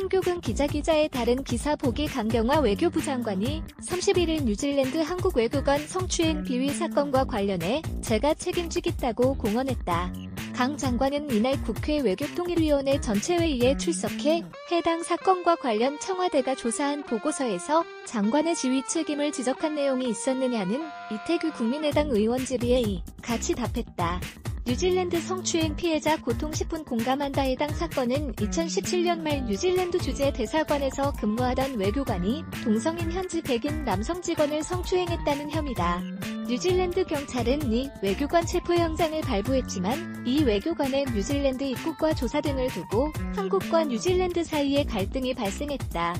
김교근 기자의 다른 기사 보기 강경화 외교부 장관이 31일 뉴질랜드 한국 외교관 성추행 비위 사건과 관련해 제가 책임지겠다고 공언했다. 강 장관은 이날 국회 외교통일위원회 전체회의에 출석해 해당 사건과 관련 청와대가 조사한 보고서에서 장관의 지휘 책임을 지적한 내용이 있었느냐는 이태규 국민의당 의원 질의에 같이 답했다. 뉴질랜드 성추행 피해자 고통 10분 공감한다. 해당 사건은 2017년 말 뉴질랜드 주재 대사관에서 근무하던 외교관이 동성인 현지 백인 남성 직원을 성추행했다는 혐의다. 뉴질랜드 경찰은 이 외교관 체포영장을 발부했지만 이 외교관의 뉴질랜드 입국과 조사 등을 두고 한국과 뉴질랜드 사이에 갈등이 발생했다.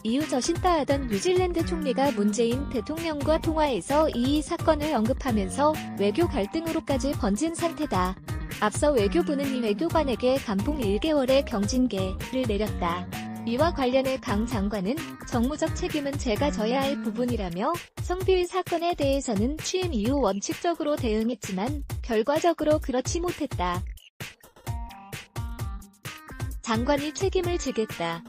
이후 저신다하던 뉴질랜드 총리가 문재인 대통령과 통화에서 이 사건을 언급하면서 외교 갈등으로까지 번진 상태다. 앞서 외교부는 이 외교관에게 감봉 1개월의 경징계를 내렸다. 이와 관련해 강 장관은 정무적 책임은 제가 져야 할 부분이라며 성비위 사건에 대해서는 취임 이후 원칙적으로 대응했지만 결과적으로 그렇지 못했다. 장관이 책임을 지겠다.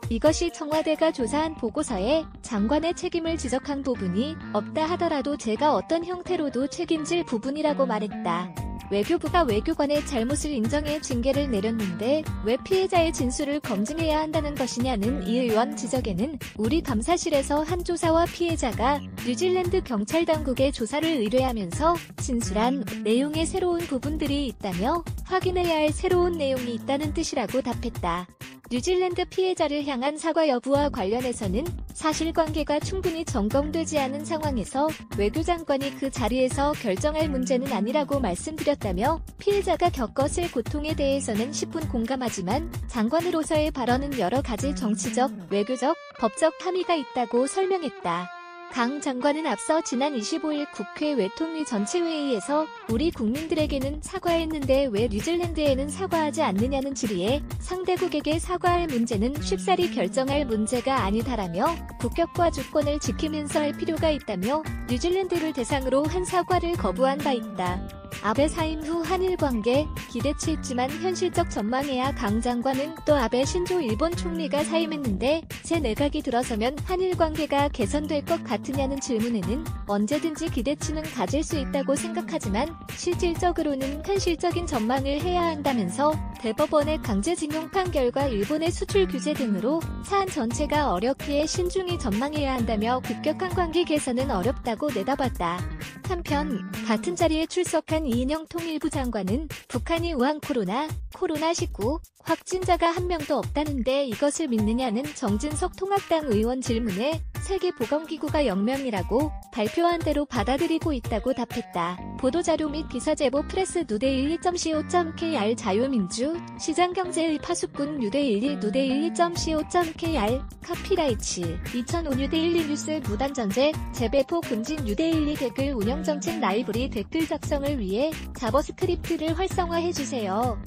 이것이 청와대가 조사한 보고서에 장관의 책임을 지적한 부분이 없다 하더라도 제가 어떤 형태로도 책임질 부분이라고 말했다. 외교부가 외교관의 잘못을 인정해 징계를 내렸는데 왜 피해자의 진술을 검증해야 한다는 것이냐는 이 의원 지적에는 우리 감사실에서 한 조사와 피해자가 뉴질랜드 경찰 당국에 조사를 의뢰하면서 진술한 내용에 새로운 부분들이 있다며 확인해야 할 새로운 내용이 있다는 뜻이라고 답했다. 뉴질랜드 피해자를 향한 사과 여부와 관련해서는 사실관계가 충분히 점검되지 않은 상황에서 외교장관이 그 자리에서 결정할 문제는 아니라고 말씀드렸다며 피해자가 겪었을 고통에 대해서는 10분 공감하지만 장관으로서의 발언은 여러 가지 정치적, 외교적, 법적 함의가 있다고 설명했다. 강 장관은 앞서 지난 25일 국회 외통위 전체회의에서 우리 국민들에게는 사과했는데 왜 뉴질랜드에는 사과하지 않느냐는 질의에 상대국에게 사과할 문제는 쉽사리 결정할 문제가 아니다라며 국격과 주권을 지키면서 할 필요가 있다며 뉴질랜드를 대상으로 한 사과를 거부한 바 있다. 아베 사임 후 한일 관계 기대치 있지만 현실적 전망에야 강 장관은 또 아베 신조 일본 총리가 사임했는데 새 내각이 들어서면 한일 관계가 개선될 것 같으냐는 질문에는 언제든지 기대치는 가질 수 있다고 생각하지만 실질적으로는 현실적인 전망을 해야 한다면서 대법원의 강제징용 판결과 일본의 수출 규제 등으로 사안 전체가 어렵기에 신중히 전망해야 한다며 급격한 관계 개선은 어렵다고 내다봤다. 한편 같은 자리에 출석한 이인영 통일부 장관은 북한이 우한 코로나19 확진자가 한 명도 없다는데 이것을 믿느냐는 정진석 통합당 의원 질문에 세계보건기구가 0명이라고 발표한 대로 받아들이고 있다고 답했다. 보도자료 및 기사제보 프레스 누대12.co.kr 자유민주 시장경제의 파수꾼 누대11 누대12.co.kr 카피라이츠 2005 누대12 뉴스 무단전제 재배포 금지 누대12 댓글 운영정책 라이브리 댓글 작성을 위해 자버스크립트를 활성화해주세요.